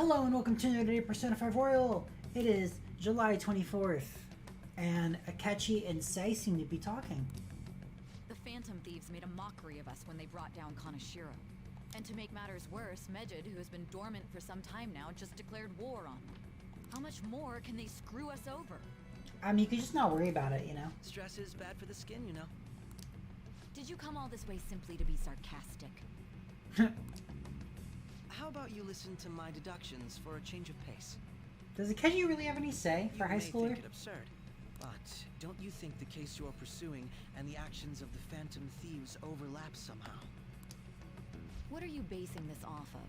Hello and welcome to another day Persona 5 Royal. It is July 24th, and Akechi and Sei seem to be talking. The Phantom Thieves made a mockery of us when they brought down Kaneshiro. And to make matters worse, Mejid, who has been dormant for some time now, just declared war on them. How much more can they screw us over? I mean, you could just not worry about it, you know? Stress is bad for the skin, you know. Did you come all this way simply to be sarcastic? How about you listen to my deductions for a change of pace? Does Akechi really have any say for a high You schooler? may think it absurd, but don't you think the case you're pursuing and the actions of the Phantom Thieves overlap somehow? What are you basing this off of?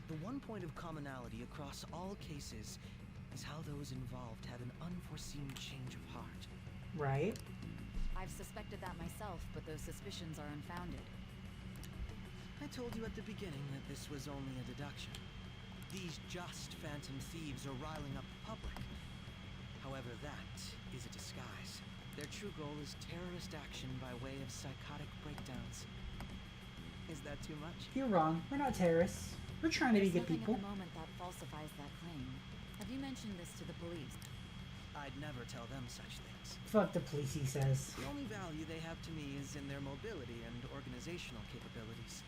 The one point of commonality across all cases is how those involved had an unforeseen change of heart. Right. I've suspected that myself, but those suspicions are unfounded. I told you at the beginning that this was only a deduction. These just Phantom Thieves are riling up the public. However, that is a disguise. Their true goal is terrorist action by way of psychotic breakdowns. Is that too much? You're wrong. We're not terrorists. We're trying to be good There's people. nothing at the moment that falsifies that claim. Have you mentioned this to the police? I'd never tell them such things. Fuck the police, he says. The only value they have to me is in their mobility and organizational capabilities.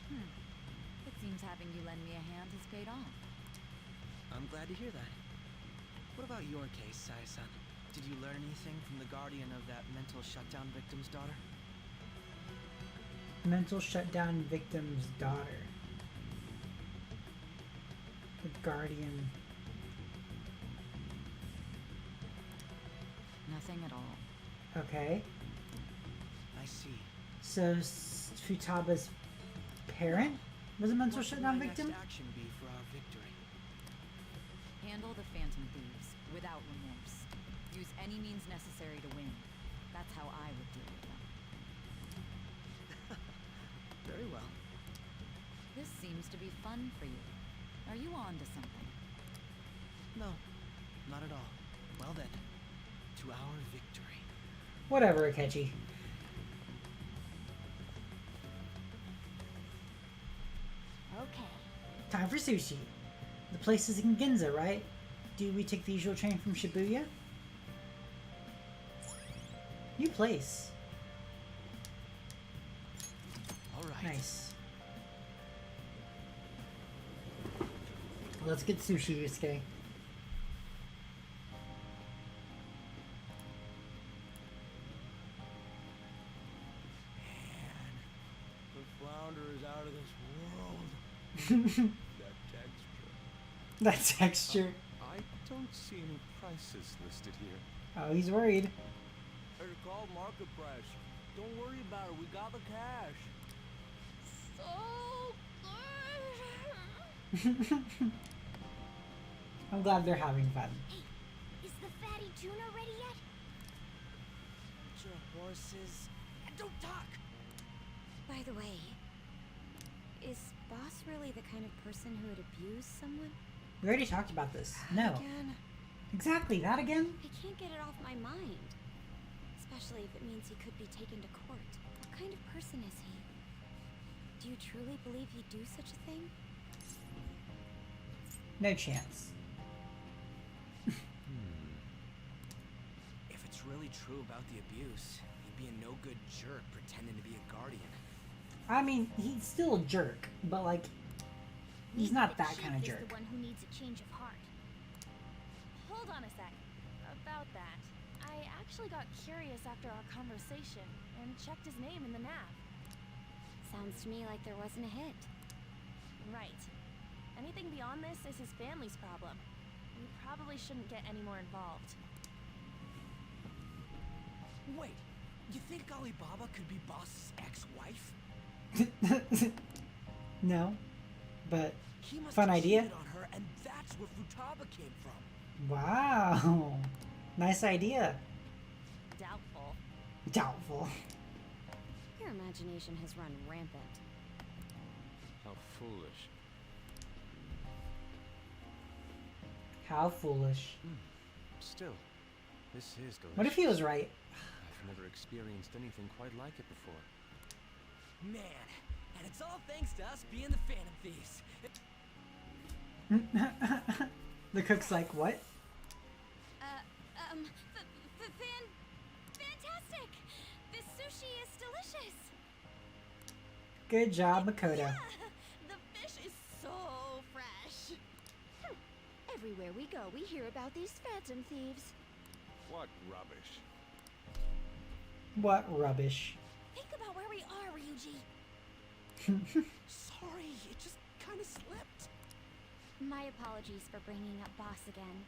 It seems having you lend me a hand has paid off. I'm glad to hear that. What about your case, Sai-san? Did you learn anything from the guardian of that mental shutdown victim's daughter? Mental shutdown victim's daughter. The guardian. Nothing at all. Okay. I see. So, Futaba's parent was a mental What should shutdown my victim? next action be for our victory? Handle the Phantom Thieves without remorse. Use any means necessary to win. That's how I would deal with them. Very well. This seems to be fun for you. Are you on to something? No, not at all. Well then, to our victory. Whatever, Akechi. Okay. Time for sushi. The place is in Ginza, right? Do we take the usual train from Shibuya? New place. Alright. Nice. Let's get sushi, Yusuke. The flounder is out of this world. That texture. That texture. I don't see any prices listed here. Oh, he's worried. It's called market price. Don't worry about it. We got the cash. So good. I'm glad they're having fun. Hey, is the fatty tuna ready yet? Your horses. And don't talk! By the way, is Boss really the kind of person who would abuse someone? We already talked about this. No. Again, Exactly, that again? I can't get it off my mind. Especially if it means he could be taken to court. What kind of person is he? Do you truly believe he'd do such a thing? No chance. If it's really true about the abuse, he'd be a no-good jerk pretending to be a guardian. I mean, he's still a jerk, but like, he's Maybe not the that kind of chief is jerk. the one who needs a change of heart. Hold on a sec. About that, I actually got curious after our conversation and checked his name in the nav. Sounds to me like there wasn't a hit. Right. Anything beyond this is his family's problem. We probably shouldn't get any more involved. Wait, you think Alibaba could be Boss's ex-wife? No, but He must fun have idea. cheated on her, and that's where Futaba came from. Wow. Nice idea. Doubtful. Doubtful. Your imagination has run rampant. How foolish. How foolish. Still, this is delicious. What if he was right? I've never experienced anything quite like it before. Man, and it's all thanks to us being the Phantom Thieves. The cook's like, what? Fantastic! This sushi is delicious! Good job, Makoto. Yeah, the fish is so fresh. Everywhere we go, we hear about these phantom thieves. What rubbish. What rubbish. Think about where we are, Ryuji. Sorry, it just kind of slipped. My apologies for bringing up boss again.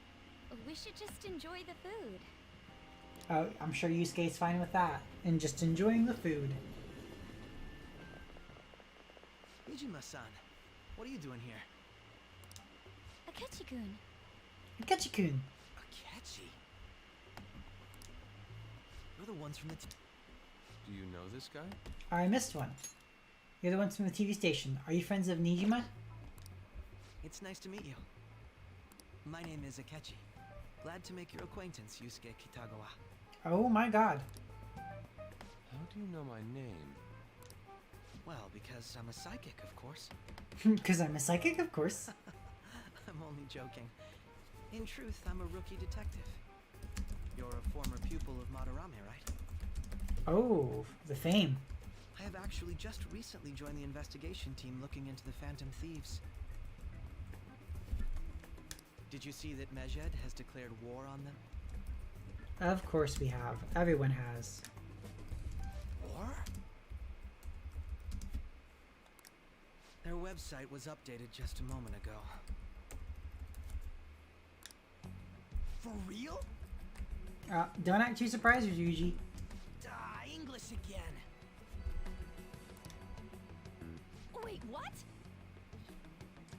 We should just enjoy the food. Oh, I'm sure Yusuke's fine with that. And just enjoying the food. Nijima-san, what are you doing here? Akechi-kun. Akechi-kun. Akechi? You're the ones from the Do you know this guy? I missed one. You're the ones from the TV station. Are you friends of Nijima? It's nice to meet you. My name is Akechi. Glad to make your acquaintance, Yusuke Kitagawa. Oh my god. How do you know my name? Well, because I'm a psychic, of course. Because I'm a psychic, of course. I'm only joking. In truth, I'm a rookie detective. You're a former pupil of Madarame, right? Oh, the fame. I have actually just recently joined the investigation team looking into the Phantom Thieves. Did you see that Mejed has declared war on them? Of course we have. Everyone has. War? Their website was updated just a moment ago. For real? Don't act too surprised, Ryuji. English again. Wait, what?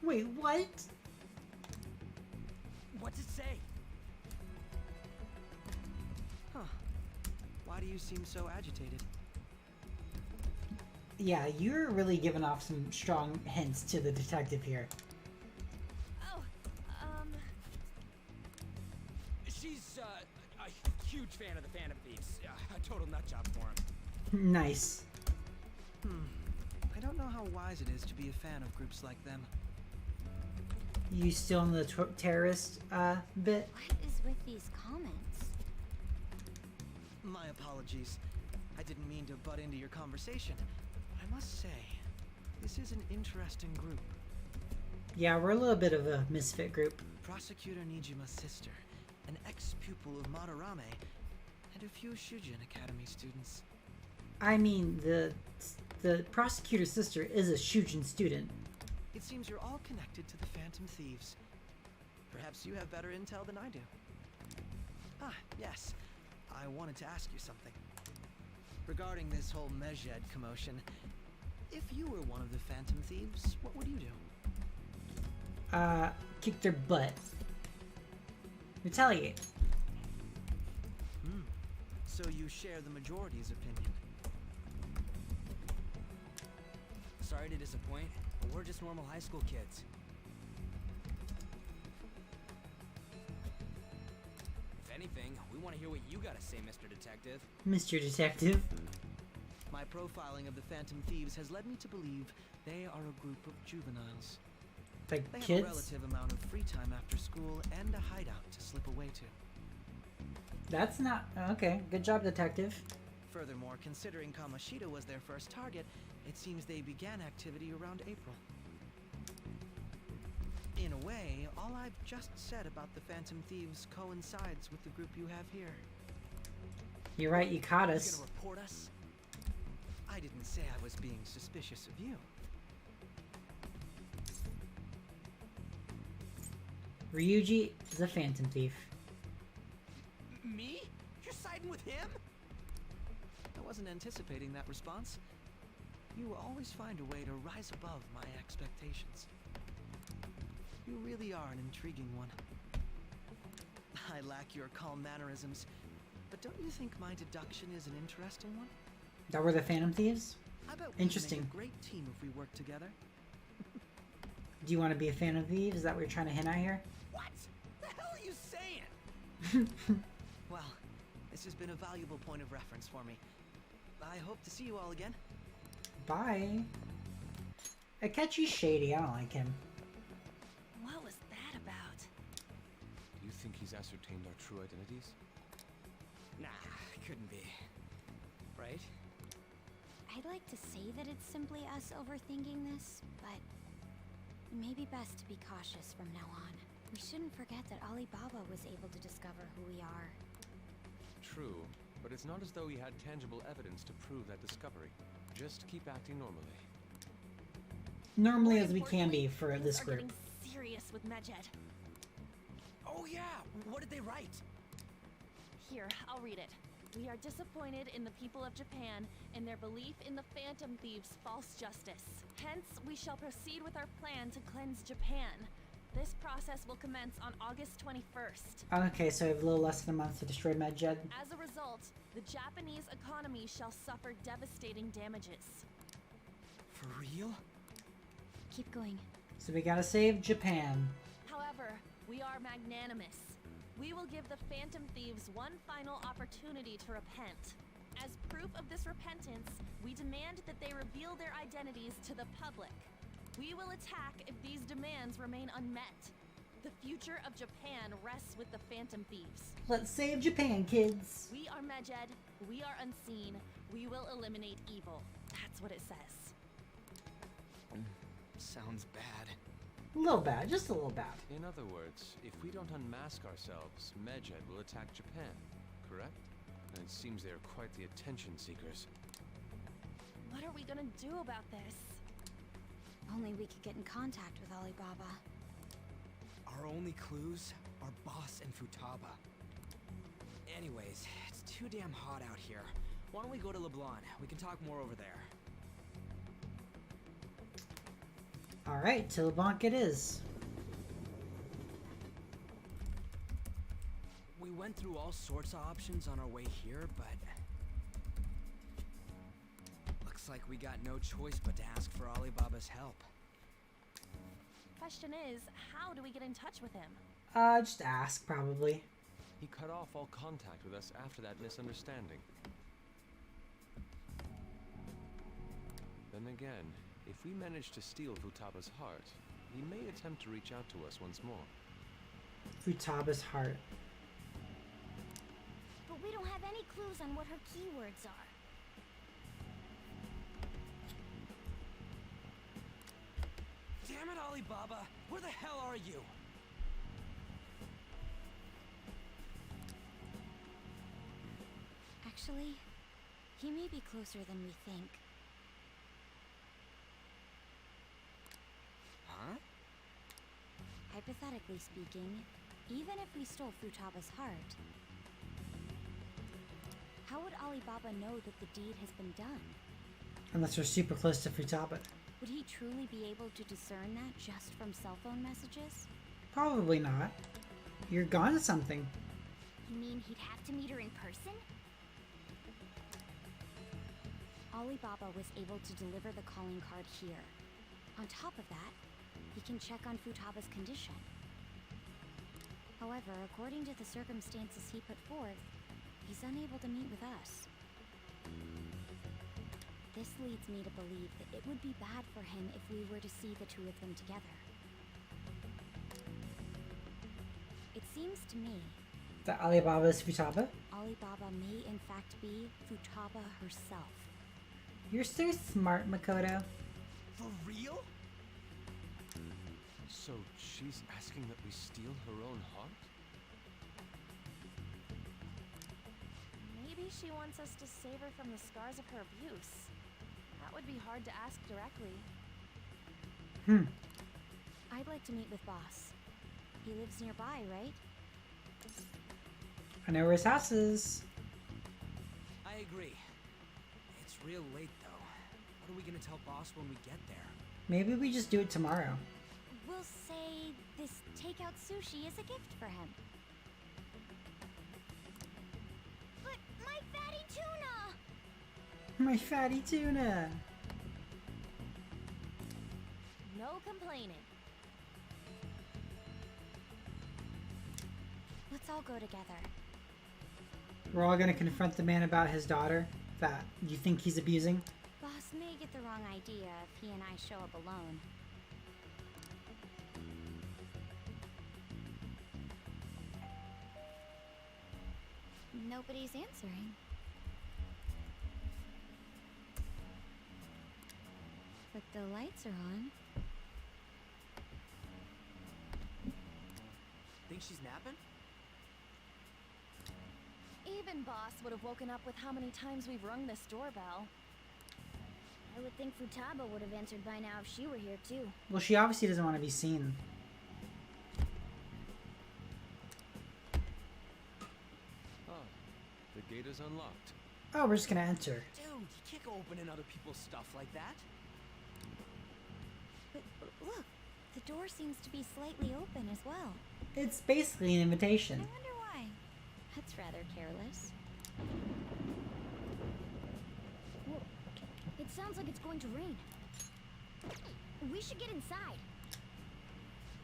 Wait, what? What's it say? Huh. Why do you seem so agitated? Yeah, you're really giving off some strong hints to the detective here. Oh, She's a huge fan of the Phantom Thieves. A total nutjob for him. Nice. I don't know how wise it is to be a fan of groups like them. You still in the terrorist bit? what is with these comments? My apologies. I didn't mean to butt into your conversation. But I must say, this is an interesting group. Yeah, we're a little bit of a misfit group. Prosecutor Nijima's sister, an ex-pupil of Madarame, and a few Shujin Academy students. I mean, the prosecutor's sister is a Shujin student. It seems you're all connected to the Phantom Thieves. Perhaps you have better intel than I do. Ah, yes. I wanted to ask you something. Regarding this whole Mejed commotion, if you were one of the Phantom Thieves, what would you do? Kick their butt. Retaliate. So you share the majority's opinion. Sorry to disappoint, but we're just normal high school kids. If anything, we want to hear what you gotta say, Mr. Detective. Mr. Detective. My profiling of the Phantom Thieves has led me to believe they are a group of juveniles. Like They have kids? a relative amount of free time after school and a hideout to slip away to. That's not... Okay, good job, detective. Furthermore, considering Kamoshida was their first target, it seems they began activity around April. In a way, all I've just said about the Phantom Thieves coincides with the group you have here. You're right, you caught You us. gonna report us? I didn't say I was being suspicious of you. Ryuji is a phantom thief. Me? You're siding with him? I wasn't anticipating that response. You always find a way to rise above my expectations. You really are an intriguing one. I lack your calm mannerisms, but don't you think my deduction is an interesting one? That were the phantom thieves? I bet we Interesting. make a great team if we work together. Do you want to be a phantom thief? Is that what you're trying to hint at here? What? The hell are you saying? Well, this has been a valuable point of reference for me. I hope to see you all again. Bye. Akechi's shady. I don't like him. What was he's ascertained our true identities? Nah, couldn't be. Right? I'd like to say that it's simply us overthinking this, but it may be best to be cautious from now on. We shouldn't forget that Alibaba was able to discover who we are. True, but it's not as though he had tangible evidence to prove that discovery. Just keep acting normally. Normally as we can be for Things this are group. getting serious with Medjed. Oh yeah, what did they write? Here, I'll read it. We are disappointed in the people of Japan and their belief in the Phantom Thieves' false justice. Hence, we shall proceed with our plan to cleanse Japan. This process will commence on August 21st. Okay, so I have a little less than a month to destroy Medjed. As a result, the Japanese economy shall suffer devastating damages. For real? Keep going. So we gotta save Japan. However, we are magnanimous. We will give the Phantom Thieves one final opportunity to repent. As proof of this repentance, we demand that they reveal their identities to the public. We will attack if these demands remain unmet. The future of Japan rests with the Phantom Thieves. Let's save Japan, kids. We are Medjed. We are unseen. We will eliminate evil. That's what it says. Sounds bad. A little bad, just a little bad. In other words, if we don't unmask ourselves, Medjed will attack Japan, correct? And it seems they are quite the attention seekers. What are we gonna do about this? Only we could get in contact with Alibaba. Our only clues are Boss and Futaba. Anyways, it's too damn hot out here. Why don't we go to LeBlanc? We can talk more over there. Alright, to LeBlanc it is. We went through all sorts of options on our way here, but looks like we got no choice but to ask for Alibaba's help. Question is, how do we get in touch with him? Just ask, probably. He cut off all contact with us after that misunderstanding. Then again, if we manage to steal Futaba's heart, he may attempt to reach out to us once more. Futaba's heart. But we don't have any clues on what her keywords are. Damn it, Alibaba! Where the hell are you? Actually, he may be closer than we think. Huh? Hypothetically speaking, even if we stole Futaba's heart, how would Alibaba know that the deed has been done? Unless we're super close to Futaba. Would he truly be able to discern that just from cell phone messages? Probably not. You're gone to something. You mean he'd have to meet her in person? Alibaba was able to deliver the calling card here. On top of that, he can check on Futaba's condition. However, according to the circumstances he put forth, he's unable to meet with us. This leads me to believe that it would be bad for him if we were to see the two of them together. It seems to me That Alibaba is Futaba? Alibaba may in fact be Futaba herself. You're so smart, Makoto. For real? So she's asking that we steal her own heart? Maybe she wants us to save her from the scars of her abuse. That would be hard to ask directly. I'd like to meet with Boss. He lives nearby, right? I know where his house is. I agree. It's real late, though. What are we gonna tell Boss when we get there? Maybe we just do it tomorrow. We'll say this takeout sushi is a gift for him. But my fatty tuna! My fatty tuna. No complaining. Let's all go together. We're all gonna confront the man about his daughter that you think he's abusing. Boss may get the wrong idea if he and I show up alone. nobody's answering. But the lights are on. Think she's napping? Even Boss would have woken up with how many times we've rung this doorbell. I would think Futaba would have answered by now if she were here too. Well, she obviously doesn't want to be seen. Oh, the gate is unlocked. Oh, we're just gonna enter. Dude, you can't go opening other people's stuff like that. But look, the door seems to be slightly open as well. It's basically an I invitation. wonder why. That's rather careless. Whoa. It sounds like it's going to rain. We should get inside.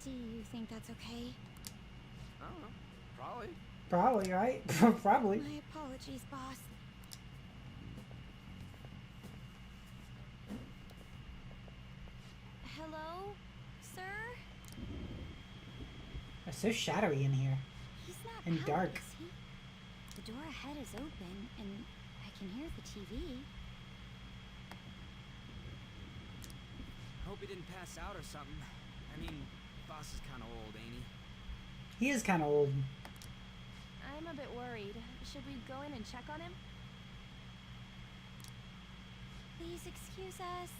Do you think that's okay? I don't know. Probably. Probably, right? Probably. My apologies, boss. Hello, sir? It's so shadowy in here. He's not And out, dark. is he? The door ahead is open, and I can hear the TV. Hope he didn't pass out or something. I mean, Boss is kind of old, ain't he? He is kind of old. I'm a bit worried. Should we go in and check on him? Please excuse us.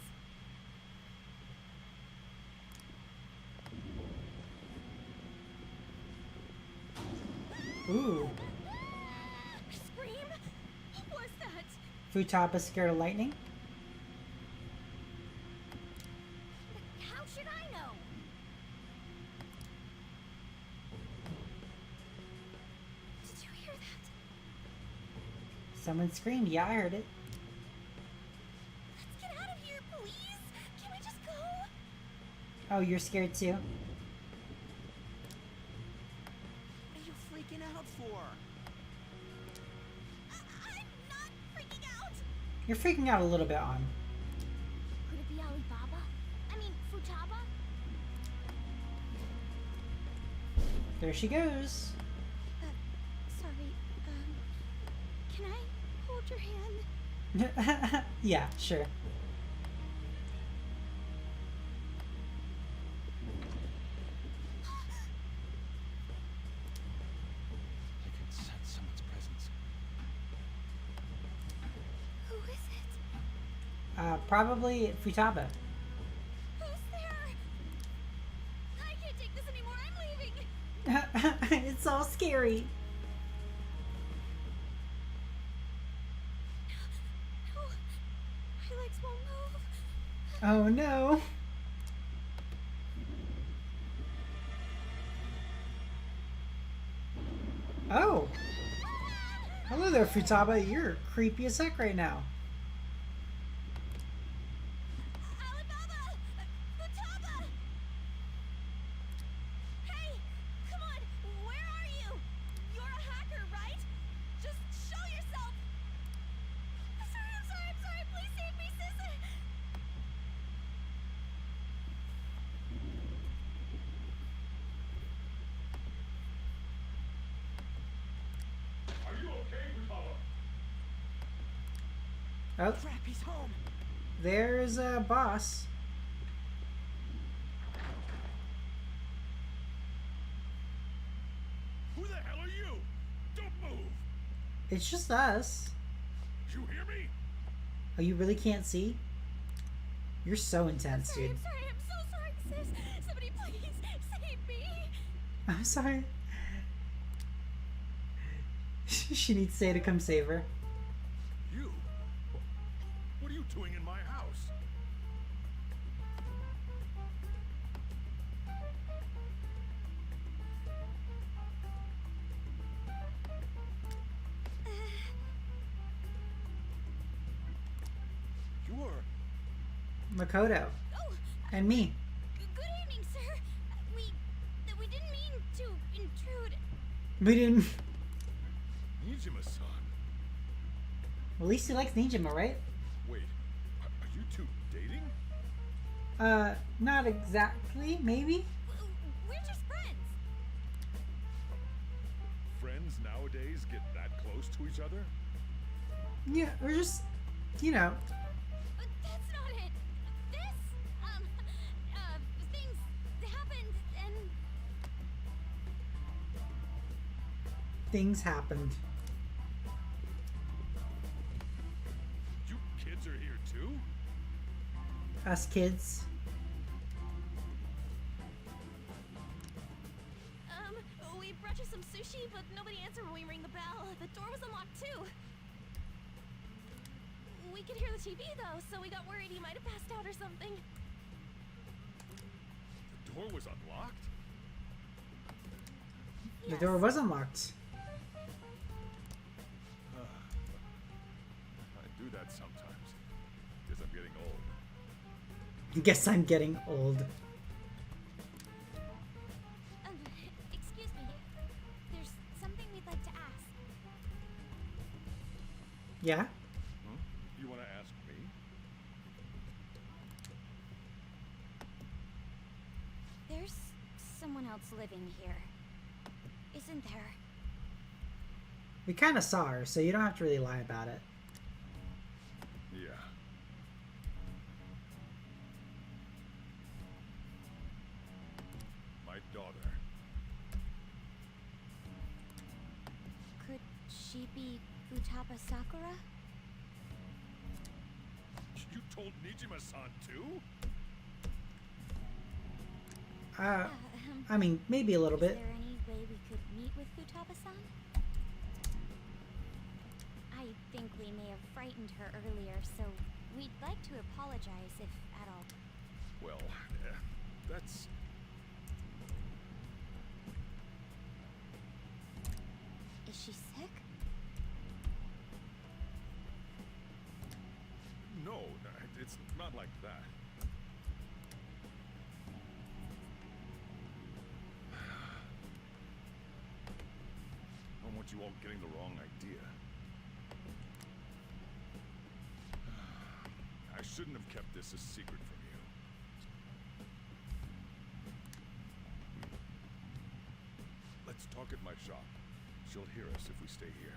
Ooh. Scream? What was that? Futaba scared of lightning? How should I know? Did you hear that? Someone screamed. Yeah, I heard it. Let's get out of here, please. Can we just go? Oh, you're scared too? What are you freaking out for? I'm not freaking out. You're freaking out a little bit on. Could it be Alibaba? I mean, Futaba? There she goes. Sorry, can I hold your hand? Yeah, sure. I can sense someone's presence. Who is it? Probably Futaba. Who's there? I can't take this anymore. I'm leaving. It's all scary. No, my legs won't move. Oh no. Oh. Hello there, Futaba. You're creepy as heck right now. Alibaba! Futaba! Hey, come on. Where are you? You're a hacker, right? Just show yourself. I'm sorry. Please save me, sis. Are you okay, Futaba? Oh, Crap, he's home. there's a boss. Who the hell are you? Don't move! It's just us. You hear me? Oh, you really can't see? You're so intense, dude. I'm so sorry, sis. Somebody please save me. I'm sorry. She needs Say to come save her. You? What are you doing in my house? You're... Makoto. Oh, And me. good evening, sir. We didn't mean to intrude. We didn't. Nijima-san. Well, at least he likes Nijima, right? Wait, are you two dating? Not exactly. Maybe? We're just friends. friends nowadays get that close to each other? Yeah, or just, you know, But that's not it. This, things happened and things happened. You kids are here too? Us kids. We brought you some sushi, but nobody answered when we rang the bell. The door was unlocked too. We could hear the TV though, so we got worried he might have passed out or something. The door was unlocked? The door was unlocked. I do that sometimes. Guess I'm getting old. Guess I'm getting old. excuse me. There's something we'd like to ask. Yeah? Hmm? You want to ask me? There's someone else living here, isn't there? We kind of saw her, so you don't have to really lie about it. Yeah. My daughter. Could she be Futaba Sakura? You told Nijima-san too? I mean, maybe a little Is bit. there any way we could meet with Futaba-san? I think we may have frightened her earlier, so we'd like to apologize if at all. Well, that's... Is she sick? No, it's not like that. I don't want you all getting the wrong idea. I shouldn't have kept this a secret from you. Let's talk at my shop. She'll hear us if we stay here.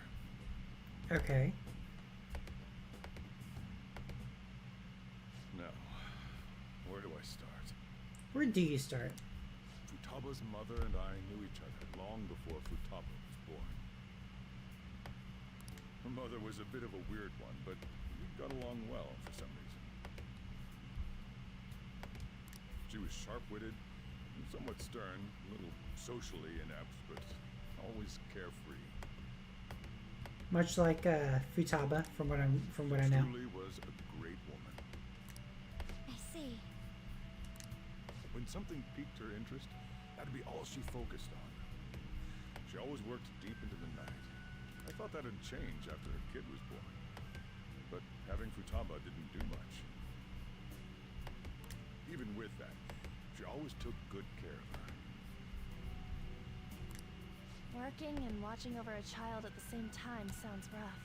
Okay. Now, where do I start? Where do you start? Futaba's mother and I knew each other long before Futaba was born. Her mother was a bit of a weird one, but we got along well for some reason. She was sharp-witted, and somewhat stern, a little socially inept, but always carefree. Much like Futaba, from what I know. Truly was a great woman. I see. When something piqued her interest, that'd be all she focused on. She always worked deep into the night. I thought that'd change after her kid was born. But having Futaba didn't do much. Even with that, she always took good care of her. Working and watching over a child at the same time sounds rough.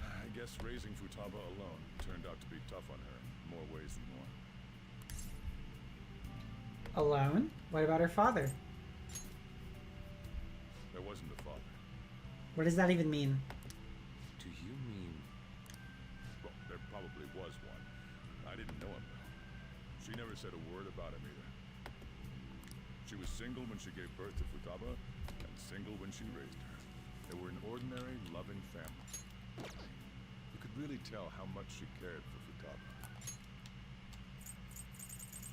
I guess raising Futaba alone turned out to be tough on her in more ways than one. Alone? What about her father? There wasn't a father. What does that even mean? Do you mean... Well, there probably was one. I didn't know him, though. She never said a word about him either. She was single when she gave birth to Futaba, and single when she raised her. They were an ordinary, loving family. You could really tell how much she cared for Futaba.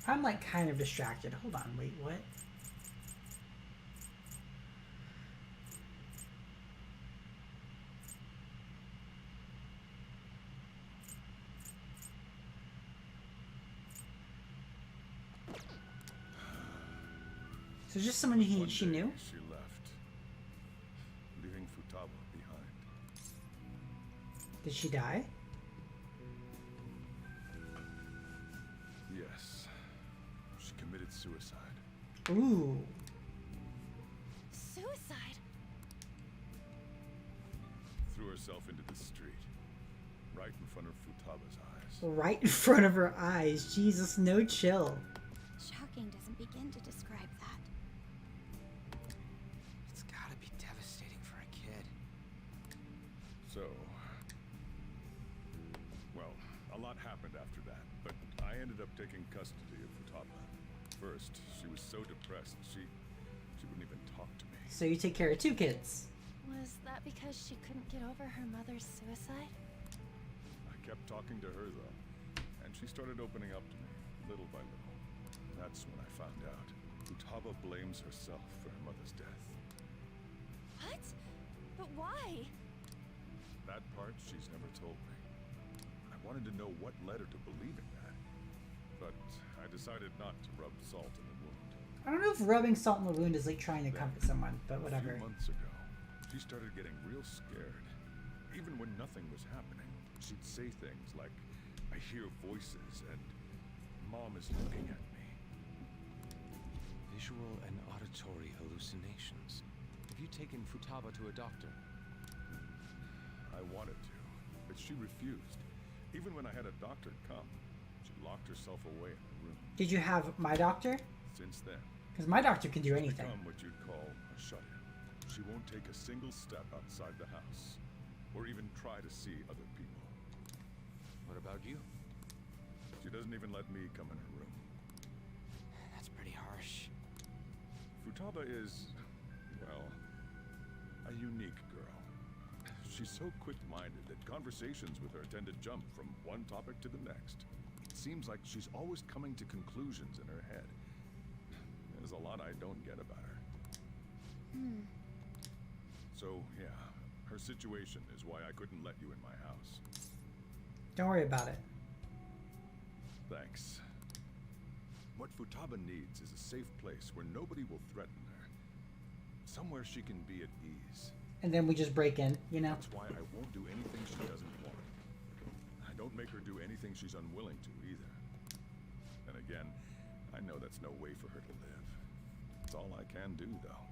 I'm like kind of distracted. Hold on, wait, what? So just someone she One day, knew? she left, leaving Futaba behind. Did she die? Yes, she committed suicide. Ooh. Suicide? Threw herself into the street, right in front of Futaba's eyes. Right in front of her eyes. Jesus, no chill. Shocking doesn't begin to describe that. taking custody of Futaba. First, she was so depressed, she wouldn't even talk to me. So you take care of 2 kids. Was that because she couldn't get over her mother's suicide? I kept talking to her, though, and she started opening up to me, little by little. That's when I found out. Futaba blames herself for her mother's death. What? But why? That part she's never told me. I wanted to know what led her to believing that, but I decided not to rub salt in the wound. I don't know if rubbing salt in the wound is like trying to comfort someone, but whatever. A few months ago, she started getting real scared. Even when nothing was happening, she'd say things like, "I hear voices," and "Mom is looking at me." Visual and auditory hallucinations. Have you taken Futaba to a doctor? I wanted to, but she refused. Even when I had a doctor come, she locked herself away in the room. Did you have my doctor? Since then, Because my doctor can do she's anything. become what you'd call a shut-in. She won't take a single step outside the house, or even try to see other people. What about you? She doesn't even let me come in her room. That's pretty harsh. Futaba is, well, a unique girl. She's so quick-minded that conversations with her tend to jump from one topic to the next. It seems like she's always coming to conclusions in her head. There's a lot I don't get about her. So, yeah, her situation is why I couldn't let you in my house. Don't worry about it. Thanks. What Futaba needs is a safe place where nobody will threaten her. Somewhere she can be at ease. And then we just break in, you know? That's why I won't do anything she doesn't want. I don't make her do anything she's unwilling to either. And again, I know that's no way for her to live. It's all I can do, though.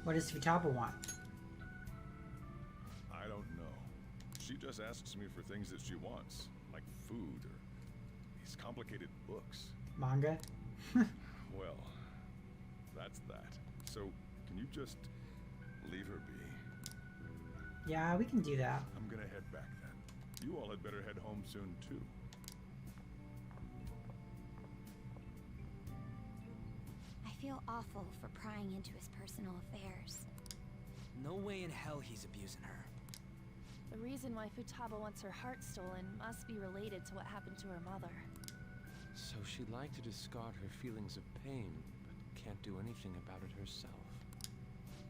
What does Futaba want? I don't know. She just asks me for things that she wants, like food or these complicated books. Manga? Well, that's that. So, can you just leave her be? Yeah, we can do that. I'm gonna head back then. You all had better head home soon, too. I feel awful for prying into his personal affairs. No way in hell he's abusing her. The reason why Futaba wants her heart stolen must be related to what happened to her mother. So she'd like to discard her feelings of pain, but can't do anything about it herself.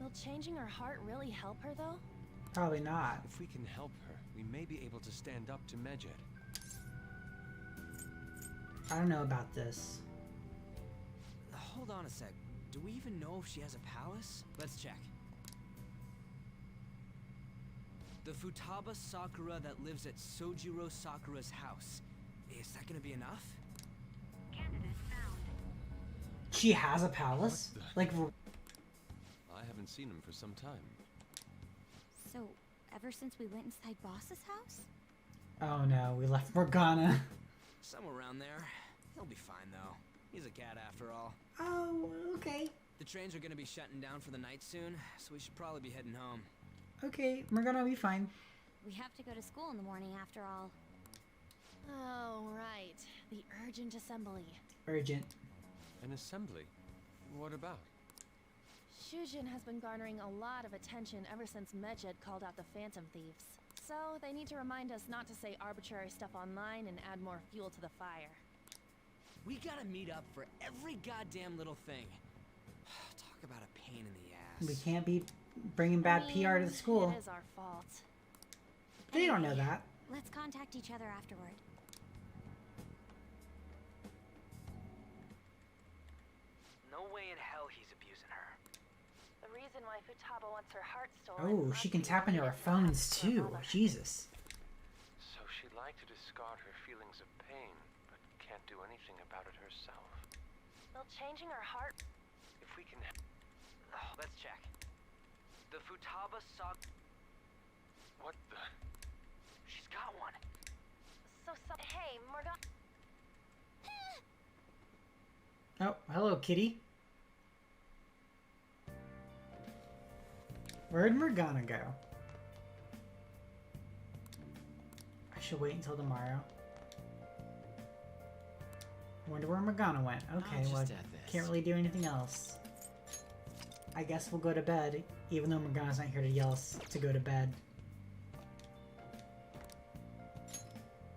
Will changing her heart really help her, though? Probably not. If we can help her, we may be able to stand up to Medjed. I don't know about this. Hold on a sec. Do we even know if she has a palace? Let's check. The Futaba Sakura that lives at Sojiro Sakura's house. Is that gonna be enough? Candidate found. She has a palace? Like, I haven't seen him for some time. So, ever since we went inside Boss's house? oh no, we left Morgana. Somewhere around there. He'll be fine though. He's a cat after all. Oh, okay. The trains are gonna be shutting down for the night soon, so we should probably be heading home. Okay, Morgana will be fine. We have to go to school in the morning after all. Oh, right. The urgent assembly. Urgent. An assembly? What about? Shujin has been garnering a lot of attention ever since Medjed called out the Phantom Thieves. So, they need to remind us not to say arbitrary stuff online and add more fuel to the fire. We gotta meet up for every goddamn little thing. Talk about a pain in the ass. We can't be bringing bad PR to the school. It is our fault. They don't know that. Let's contact each other afterward. No way in hell he's abusing her. The reason why Futaba wants her heart stolen. Oh, must she can be tap into her related to what phones happened to her too. mother. Jesus. So she'd like to discard her feelings of pain, but can't do anything about it herself. Will changing her heart. If we can... Oh, let's check. The Futaba What the... She's got one. Hey, Morgana. Oh, hello, kitty. Where'd Morgana go? She'll wait until tomorrow. Wonder where Morgana went. Okay, well, can't really do anything else. I guess we'll go to bed, even though Morgana's not here to yell us to go to bed.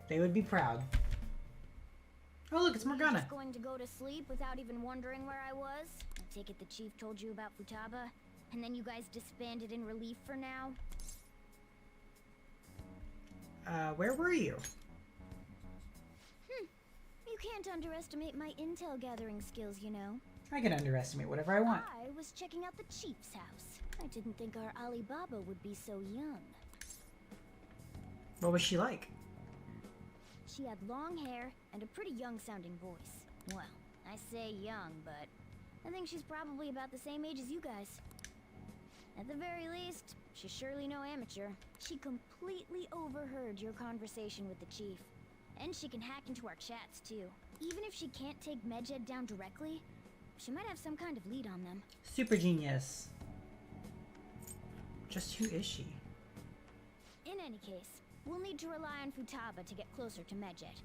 They would be proud. Oh look, it's Morgana. Just going to go to sleep without even wondering where I was? I take it the chief told you about Futaba, and then you guys disbanded in relief for now? Where were you? You can't underestimate my intel gathering skills, you know. I can underestimate whatever I want. I was checking out the chief's house. I didn't think our Alibaba would be so young. What was she like? She had long hair and a pretty young-sounding voice. Well, I say young, but I think she's probably about the same age as you guys. At the very least, she's surely no amateur. She completely overheard your conversation with the chief. And she can hack into our chats, too. Even if she can't take Medjed down directly, she might have some kind of lead on them. Super genius. Just who is she? In any case, we'll need to rely on Futaba to get closer to Medjed.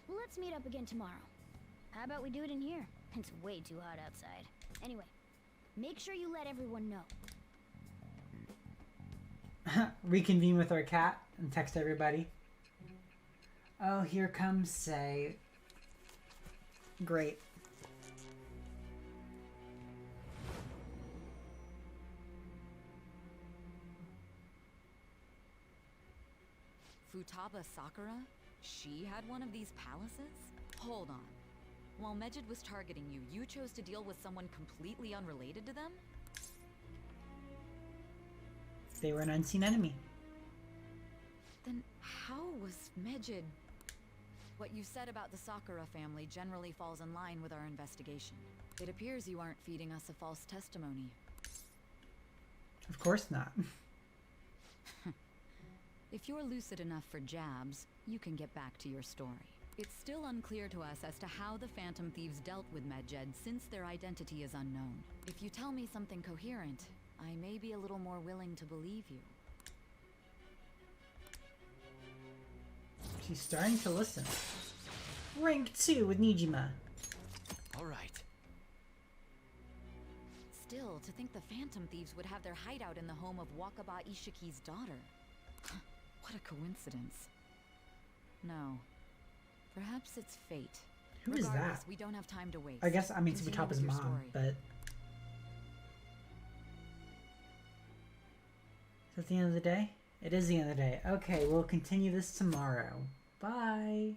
Let's meet up again tomorrow. How about we do it in here? It's way too hot outside. Anyway, make sure you let everyone know. Reconvene with our cat and text everybody. Oh, here comes Say. Great. Futaba Sakura? She had one of these palaces? Hold on. While Medjed was targeting you, you chose to deal with someone completely unrelated to them? They were an unseen enemy. Then how was Medjed... What you said about the Sakura family generally falls in line with our investigation. It appears you aren't feeding us a false testimony. Of course not. If you're lucid enough for jabs, you can get back to your story. It's still unclear to us as to how the Phantom Thieves dealt with Medjed since their identity is unknown. If you tell me something coherent, I may be a little more willing to believe you. She's starting to listen. Rank 2 with Nijima. All right. Still, to think the Phantom Thieves would have their hideout in the home of Wakaba Ishiki's daughter. What a coincidence. No. Perhaps it's fate. Who is Regardless, that? we don't have time to waste. I guess, I mean, it's Continue Futaba's with your mom, story. but... Is that the end of the day? It is the end of the day. Okay, we'll continue this tomorrow. Bye!